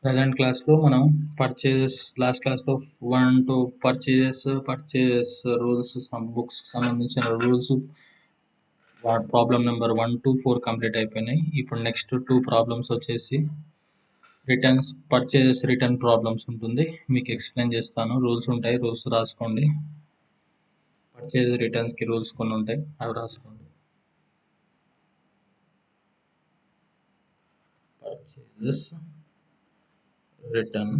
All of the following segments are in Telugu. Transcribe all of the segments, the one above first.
ప్రజెంట్ క్లాస్లో మనం లాస్ట్ క్లాస్లో 1 to పర్చేజెస్ రూల్స్, బుక్స్ సంబంధించిన rules, problem number 1 to 4 complete అయిపోయినాయి. ఇప్పుడు నెక్స్ట్ 2 ప్రాబ్లమ్స్ వచ్చేసి పర్చేజెస్ రిటర్న్ ప్రాబ్లమ్స్ ఉంటుంది. మీకు ఎక్స్ప్లెయిన్ చేస్తాను. రూల్స్ ఉంటాయి, రూల్స్ రాసుకోండి. పర్చేజ్ రిటర్న్స్కి రూల్స్ కొన్ని ఉంటాయి, అవి రాసుకోండి. పర్చేజెస్ రిటర్న్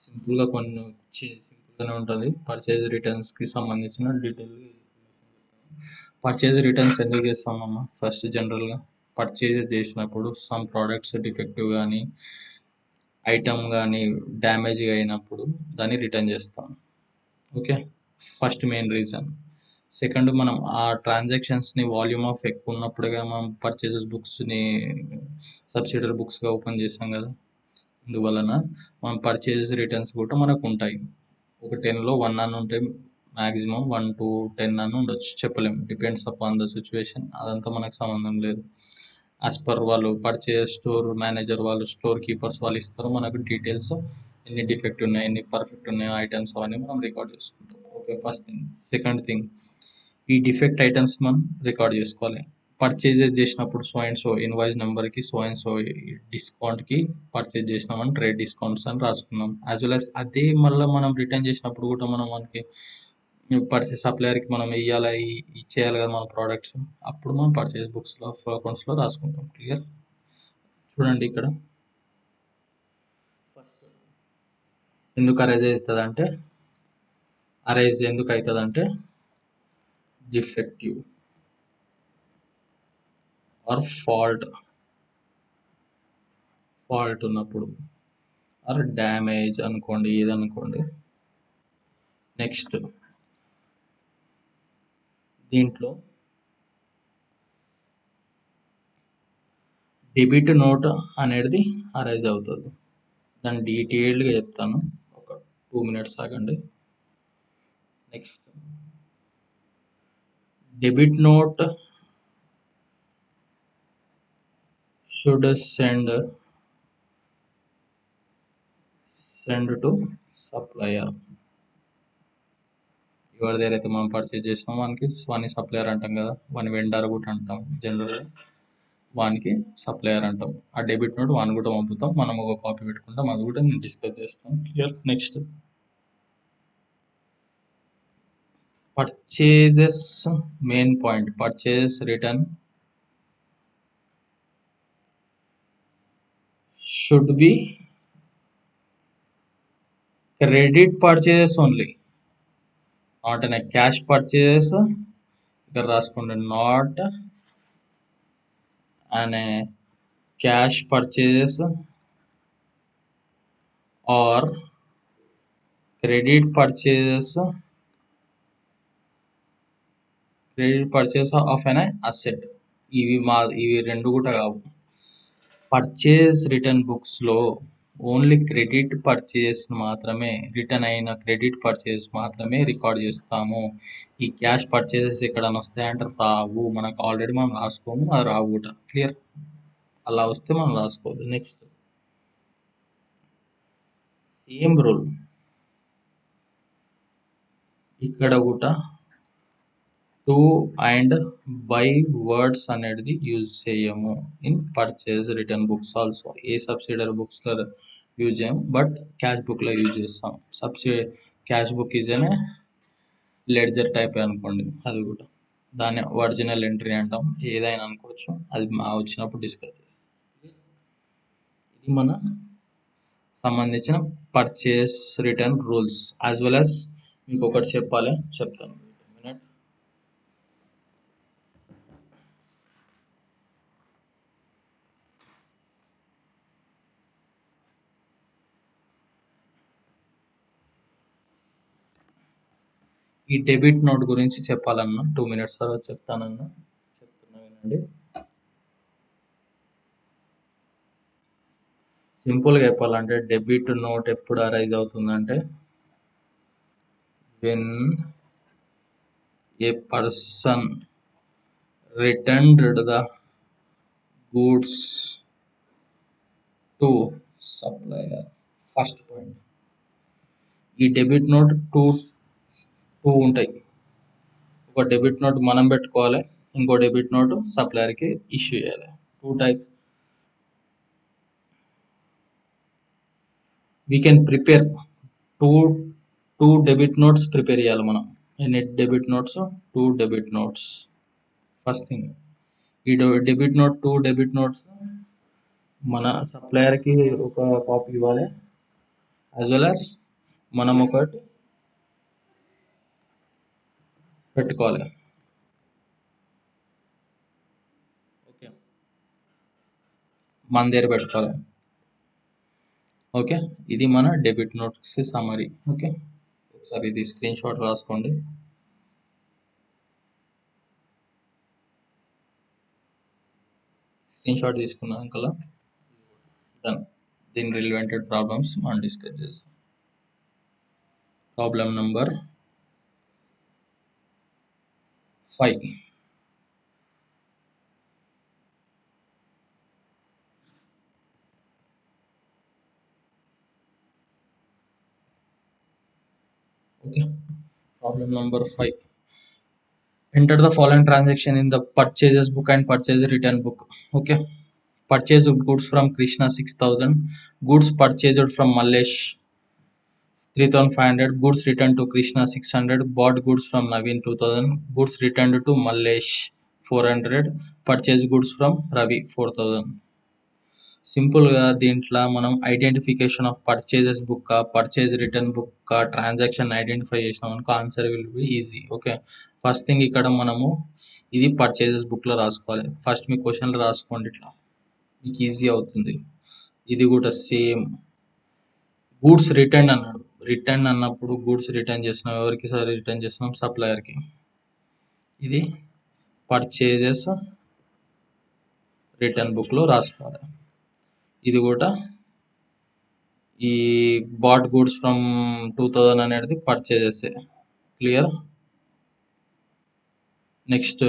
సింపుల్గా సింపుల్గానే ఉంటుంది. పర్చేజ్ రిటర్న్స్కి సంబంధించిన డీటెయిల్ పర్చేజ్ రిటర్న్స్ ఎందుకు చేస్తామమ్మా? ఫస్ట్ జనరల్గా పర్చేజెస్ చేసినప్పుడు సమ్ ప్రోడక్ట్స్ డిఫెక్టివ్ కానీ ఐటమ్ కానీ డ్యామేజ్ అయినప్పుడు దాన్ని రిటర్న్ చేస్తాం. Okay, first main reason. Second, మనం ఆ ట్రాన్సాక్షన్స్ని వాల్యూమ్ ఆఫ్ ఎక్కువ ఉన్నప్పుడుగా మనం పర్చేజెస్ బుక్స్ని సబ్సిడరీ బుక్స్గా ఓపెన్ చేస్తాం కదా. అందువలన మనం పర్చేజెస్ రిటర్న్స్ కూడా మనకు ఉంటాయి. ఒక 10లో 1 అని ఉంటే మ్యాక్సిమం 1 to 10 అని ఉండొచ్చు, చెప్పలేము. Depends upon the situation. అదంతా మనకు సంబంధం లేదు. యాజ్ పర్ వాళ్ళు స్టోర్ మేనేజర్ వాళ్ళు, స్టోర్ కీపర్స్ వాళ్ళు ఇస్తారు మనకు డీటెయిల్స్, ఎన్ని డిఫెక్ట్ ఉన్నాయి, ఎన్ని పర్ఫెక్ట్ ఉన్నాయో ఐటమ్స్ అవన్నీ మనం రికార్డ్ చేసుకుంటాం. Okay, first thing. Second thing, ఈ డిఫెక్ట్ ఐటమ్స్ మనం రికార్డ్ చేసుకోవాలి. పర్చేజెస్ చేసినప్పుడు సో అండ్ సో ఇన్వాయిస్ నెంబర్కి సో అండ్ సో డిస్కౌంట్కి పర్చేజ్ చేసినామని ట్రేడ్ డిస్కౌంట్స్ అని రాసుకున్నాం. యాజ్ వెల్ యాజ్ అదే మళ్ళీ మనం రిటర్న్ చేసినప్పుడు కూడా మనం మనకి సప్లయర్కి మనం ఇచ్చేయాలి కదా మన ప్రోడక్ట్స్. అప్పుడు మనం పర్చేజ్ బుక్స్లో అకౌంట్స్లో రాసుకుంటాం. క్లియర్? చూడండి ఇక్కడ ఎందుకు అరైజ్ అవుతుందంటే డిఫెక్టివ్ ఆర్ ఫాల్ట్ ఉన్నప్పుడు, ఆర్ డ్యామేజ్ అనుకోండి, ఏదనుకోండి. నెక్స్ట్ దీంట్లో డెబిట్ నోట్ అనేది అరైజ్ అవుతుంది. దాన్ని డీటెయిల్డ్గా చెప్తాను, ఒక 2 minutes ఆగండి. Next debit note should send to supplier. ఎవరి దగ్గర అయితే మనం పర్చేజ్ చేసినామో వానికి సప్లయర్ అంటాం కదా, వాని వెండర్ కూడా అంటాం జనరల్గా. వానికి సప్లయర్ అంటాం. ఆ డెబిట్ నోట్ వాని కూడా పంపుతాం, మనం ఒక కాపీ పెట్టుకుంటాం. అది కూడా నేను డిస్కస్ చేస్తాను. Clear? Next purchases main point. Purchase return should be credit purchases only, not అనే క్యాష్ పర్చేజెస్. ఇక్కడ రాసుకోండి, నాట్ అనే cash purchases or credit purchases of an asset. ఇవి రెండు కూడా కావు. పర్చేజ్ రిటర్న్ బుక్స్లో ఓన్లీ క్రెడిట్ పర్చేజ్ మాత్రమే, రిటర్న్ అయిన క్రెడిట్ పర్చేజ్ మాత్రమే రికార్డ్ చేస్తాము. ఈ క్యాష్ పర్చేజెస్ ఎక్కడైనా వస్తాయంటే రావు. మనకు ఆల్రెడీ మనం రాసుకోము, అది రావు కూడా. క్లియర్? అలా వస్తే మనం రాసుకోవద్దు. నెక్స్ట్ సేమ్ రూల్ ఇక్కడ కూడా టు అండ్ బై వర్డ్స్ అనేది యూజ్ చేయము in purchase return books. Also a subsidiary బుక్స్లో యూజ్ చేయము, బట్ క్యాష్ బుక్లో యూజ్ చేస్తాం. క్యాష్ బుక్ ఈజ్ అనే లెడ్జర్ టైప్ అనుకోండి, అది కూడా దాన్ని ఒరిజినల్ ఎంట్రీ అంటాం. ఏదైనా అనుకోవచ్చు, అది వచ్చినప్పుడు డిస్కస్ చేస్తాం. ఇది మన సంబంధించిన purchase return rules. As well as మీకు ఒకటి చెప్తాను. ఈ డెబిట్ నోట్ గురించి చెప్పాలన్నా 2 minutes తర్వాత చెప్తున్నా వినండి. సింపుల్గా చెప్పాలంటే డెబిట్ నోట్ ఎప్పుడు అరైజ్ అవుతుందంటే when a person returned the goods to supplier. First point, ఈ డెబిట్ నోట్ టూ టూ ఉంటాయి. ఒక డెబిట్ నోట్ మనం పెట్టుకోవాలి, ఇంకో డెబిట్ నోట్ సప్లయర్కి ఇష్యూ చేయాలి. Two type we can prepare two two debit notes prepare చేయాలి మనం. ఎన్ని debit notes? Two debit notes. First thing, ఈ debit note two debit notes మన సప్లయర్కి ఒక కాపీ ఇవ్వాలి, యాజ్ వెల్ యాజ్ మనం ఒకటి పెట్టుకోవాలి. ఓకే, మన దగ్గర పెట్టుకోవాలి. ఓకే, ఇది మన డెబిట్ నోట్స్ సమ్మరీ. ఓకే, ఒకసారి ఇది స్క్రీన్ షాట్ రాసుకోండి. స్క్రీన్ షాట్ తీసుకున్నాక డన్. దీని రిలేటెడ్ ప్రాబ్లమ్స్ మనం డిస్కస్ చేస్తాం. Problem number 5. Okay, problem number 5. Enter the following transaction in the purchases book and purchase return book. Okay, purchased goods from Krishna 6,000, goods purchased from Mallesh 3,500, goods returned to Krishna 600, bought goods from Naveen 2,000, goods returned to Mallesh 400, purchased goods from Ravi 4,000. సింపుల్గా దీంట్లో మనం identification of purchases book, purchase return book, transaction identify చేసినాం అనుకో answer will be easy. Okay, first thing ఇక్కడ మనము ఇది పర్చేజెస్ బుక్లో రాసుకోవాలి. ఫస్ట్ మీ క్వశ్చన్లు రాసుకోండి, ఇట్లా మీకు ఈజీ అవుతుంది. ఇది కూడా సేమ్. గూడ్స్ రిటర్న్ అన్నాడు, రిటర్న్ అన్నప్పుడు గూడ్స్ రిటర్న్ చేస్తున్నాం, ఎవరికి సార్ రిటర్న్ చేస్తున్నాం? సప్లయర్కి. ఇది పర్చేజెస్ రిటర్న్ బుక్లో రాసుకోవాలి. ఇది కూడా ఈ బాట్ గూడ్స్ ఫ్రమ్ 2000 అనేది purchases. Clear? Next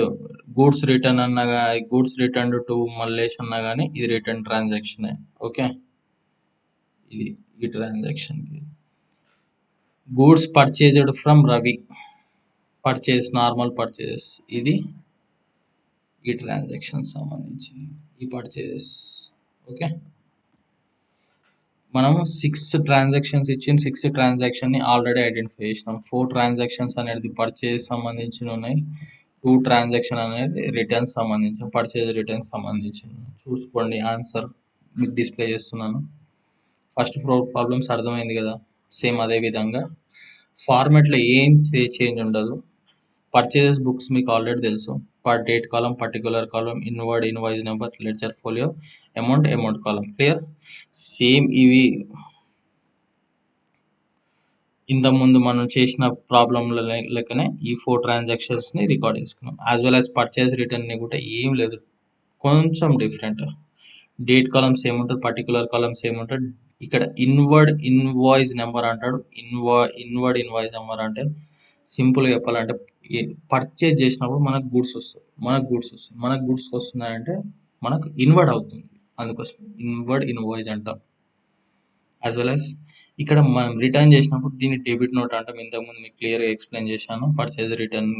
goods return అన్నగా గూడ్స్ రిటర్న్ టు మల్లేష్ అన్నా కానీ ఇది రిటర్న్ ట్రాన్సాక్షన్. ఓకే, ఇది ఈ ట్రాన్సాక్షన్కి. Goods purchased from Ravi, purchase normal purchases, ఇది ఈ ట్రాన్సాక్షన్ సంబంధించి ఈ పర్చేజెస్. ఓకే, మనం 6 ట్రాన్సాక్షన్స్ ఇచ్చిన 6 ట్రాన్సాక్షన్ని ఆల్రెడీ ఐడెంటిఫై చేసినాం. 4 ట్రాన్సాక్షన్స్ అనేది పర్చేజ్ సంబంధించి ఉన్నాయి, 2 ట్రాన్సాక్షన్ అనేది రిటర్న్ సంబంధించి, పర్చేజ్ రిటర్న్ సంబంధించి. చూసుకోండి, ఆన్సర్ మీకు డిస్ప్లే చేస్తున్నాను. ఫస్ట్ 4 ప్రాబ్లమ్స్ అర్థమైంది కదా. సేమ్ అదే విధంగా ఫార్మెట్లో ఏం చేంజ్ ఉండదు. పర్చేజెస్ బుక్స్ మీకు ఆల్రెడీ తెలుసు. Date column, particular column, inward invoice number, ledger folio, amount column. Clear? Same ఇవి ఇంతకుముందు మనం చేసిన ప్రాబ్లంల లెక్కనే ఈ 4 ట్రాన్సాక్షన్స్ని రికార్డ్ చేసుకున్నాం. యాజ్ వెల్ యాజ్ పర్చేజ్ రిటర్న్ని కూడా ఏం లేదు, కొంచెం డిఫరెంట్. డేట్ కాలం సేమ్ ఉంటుంది, పర్టికులర్ కాలం సేమ్ ఉంటుంది. ఇక్కడ ఇన్వర్డ్ ఇన్వాయిస్ నెంబర్ అంటాడు. ఇన్వర్డ్ ఇన్వాయిస్ నెంబర్ అంటే సింపుల్గా చెప్పాలంటే పర్చేజ్ చేసినప్పుడు మనకు గూడ్స్ వస్తాయి, మనకు గూడ్స్ వస్తున్నాయంటే మనకు ఇన్వర్డ్ అవుతుంది, అందుకోసం ఇన్వర్డ్ ఇన్వాయిస్ అంటాం. యాజ్ వెల్ యాజ్ ఇక్కడ మనం రిటర్న్ చేసినప్పుడు దీన్ని డెబిట్ నోట్ అంటాం. ఇంతకుముందు మీకు క్లియర్గా ఎక్స్ప్లెయిన్ చేశాను పర్చేజ్ రిటర్న్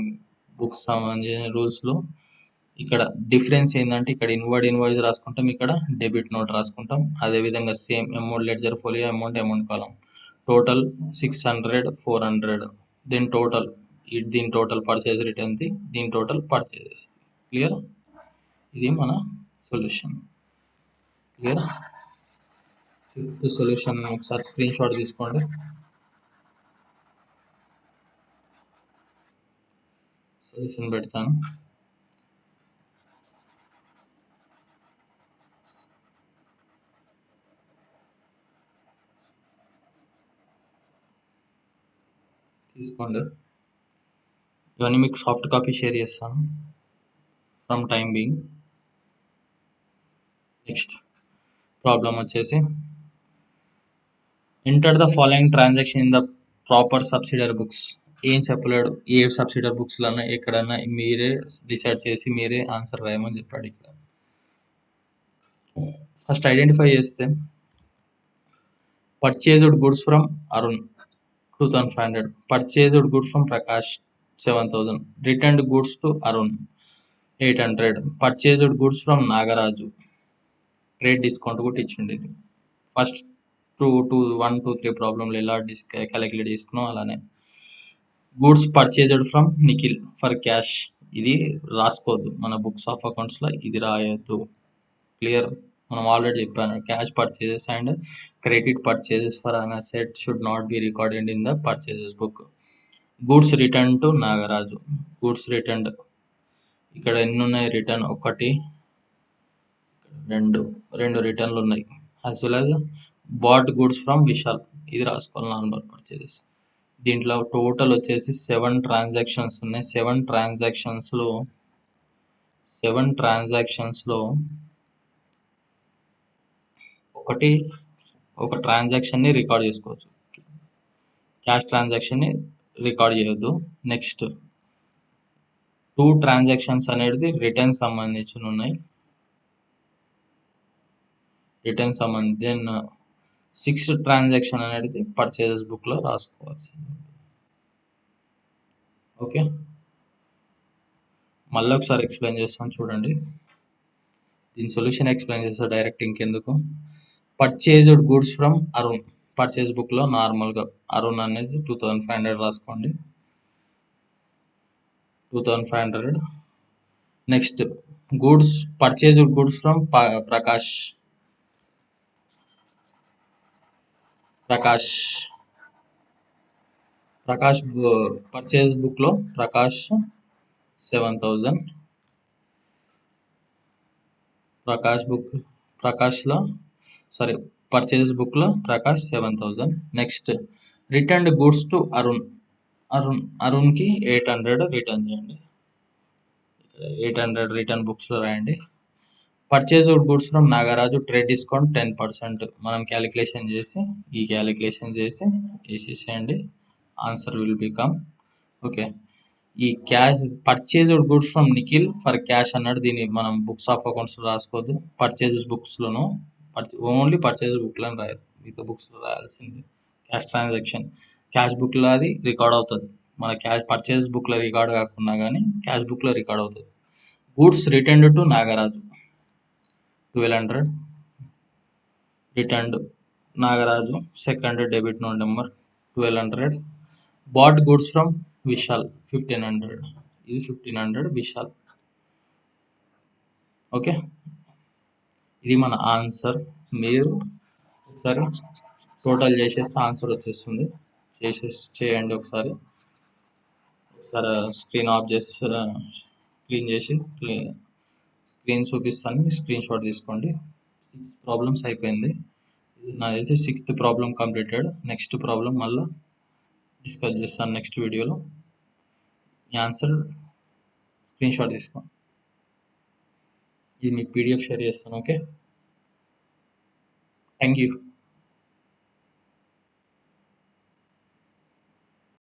బుక్స్ సంబంధించిన రూల్స్లో. ఇక్కడ డిఫరెన్స్ ఏంటంటే ఇక్కడ ఇన్వర్డ్ ఇన్వాయిస్ రాసుకుంటాం, ఇక్కడ డెబిట్ నోట్ రాసుకుంటాం. అదేవిధంగా same amount ledger folio, amount column. Total 600, 400, దీని టోటల్ పర్చేజ్ రిటర్న్ది, దీని టోటల్ పర్చేజెస్. క్లియర్? ఇది మన సొల్యూషన్. క్లియర్? ఫిఫ్త్ సొల్యూషన్ ఒకసారి స్క్రీన్ షాట్ తీసుకోండి. సొల్యూషన్ పెడతాను. తీసుకోండి, ఇవన్నీ మీకు సాఫ్ట్ కాపీ షేర్ చేస్తాను from time being. Next problem వచ్చేసి enter the following transaction in the proper subsidiary books. ఏం చెప్పలేడు, ఏ సబ్సిడరీ బుక్స్లో అన్నా ఎక్కడన్నా మీరే డిసైడ్ చేసి మీరే ఆన్సర్ రాయమని చెప్పాడు. ఇక్కడ ఫస్ట్ ఐడెంటిఫై చేస్తే purchased goods from Arun 2500. Purchased goods from Prakash 7000. Returned goods to Arun 800. Purchased goods from Nagaraju. Trade discount కూడా ఇచ్చింది ఇది. ఫస్ట్ 1 2 3 ప్రాబ్లంలు ఎలా క్యాలిక్యులేట్ చేసుకున్నాం అలానే. Goods purchased from Nikhil for cash. ఇది రాసుకోవద్దు, మన బుక్స్ ఆఫ్ అకౌంట్స్లో ఇది రాయొద్దు. క్లియర్, మనం ఆల్రెడీ చెప్పాను, cash purchases and credit purchases for an asset should not be recorded in the purchases book. Goods return to Nagaraju. Goods return ఇక్కడ ఎన్ని ఉన్నాయి? రిటర్న్ 1 2 రిటర్న్లు ఉన్నాయి. As well as bought goods from Vishal, ఇది రాసుకోవాలి నార్మల్ పర్చేజెస్. దీంట్లో టోటల్ వచ్చేసి 7 ట్రాన్సాక్షన్స్ ఉన్నాయి. 7 ట్రాన్సాక్షన్స్లో ఒక ట్రాన్సాక్షన్ని రికార్డ్ చేసుకోవచ్చు, క్యాష్ ట్రాన్సాక్షన్ని రికార్డ్ చేయొద్దు. నెక్స్ట్ 2 ట్రాన్సాక్షన్స్ అనేది రిటర్న్ సంబంధించి ఉన్నాయి. దెన్ 6 ట్రాన్సాక్షన్ అనేది పర్చేజెస్ బుక్లో రాసుకోవాల్సి. ఓకే, మళ్ళీ ఒకసారి ఎక్స్ప్లెయిన్ చేస్తాను చూడండి. దీని సొల్యూషన్ ఎక్స్ప్లెయిన్ చేస్తా డైరెక్ట్, ఇంకెందుకు. Purchased goods from Arun, purchase బుక్లో నార్మల్గా అరుణ్ అనేది 2500 రాసుకోండి, 2500. Next goods purchased goods from Prakash purchase బుక్లో ప్రకాష్ 7000. పర్చేజ్ బుక్లో Prakash 7000. Next returned goods to అరుణ్కి 800 రిటర్న్ చేయండి, 800 రిటర్న్ బుక్స్లో రాయండి. Purchased goods from Nagaraju trade discount 10%. మనం క్యాలిక్యులేషన్ చేసి వేసేసేయండి, ఆన్సర్ విల్ బికమ్. ఓకే, ఈ cash purchased goods from Nikhil for cash అన్నాడు, దీన్ని మనం బుక్స్ ఆఫ్ అకౌంట్స్ రాసుకోవద్దు. పర్చేజెస్ బుక్స్లోను ఓన్లీ పర్చేజ్ బుక్లో రాయదు, మిగతా బుక్స్లో రాయాల్సింది. క్యాష్ ట్రాన్సాక్షన్ క్యాష్ బుక్లో అది రికార్డ్ అవుతుంది, మన క్యాష్ పర్చేజ్ బుక్లో రికార్డ్ కాకుండా కానీ క్యాష్ బుక్లో రికార్డ్ అవుతుంది. Goods returned to Nagaraju 1200. Returned Nagaraju second debit note number 1200. Bought goods from Vishal 1500, ఇది 1500 విశాల్. ఓకే, ఇది మన ఆన్సర్. మీరు ఒకసారి టోటల్ చేసేస్తే ఆన్సర్ వచ్చేస్తుంది, చేయండి ఒకసారి. స్క్రీన్ ఆఫ్ చేసి క్లీన్ చేసి స్క్రీన్ చూపిస్తాను, స్క్రీన్ షాట్ తీసుకోండి. 6 ప్రాబ్లమ్స్ అయిపోయింది, నాకు తెలిసి 6th problem completed. Next problem మళ్ళీ డిస్కస్ చేస్తాను నెక్స్ట్ వీడియోలో. ఈ ఆన్సర్ స్క్రీన్ షాట్ తీసుకోండి, ఇది మీకు PDF షేర్ చేస్తాను. Okay, thank you.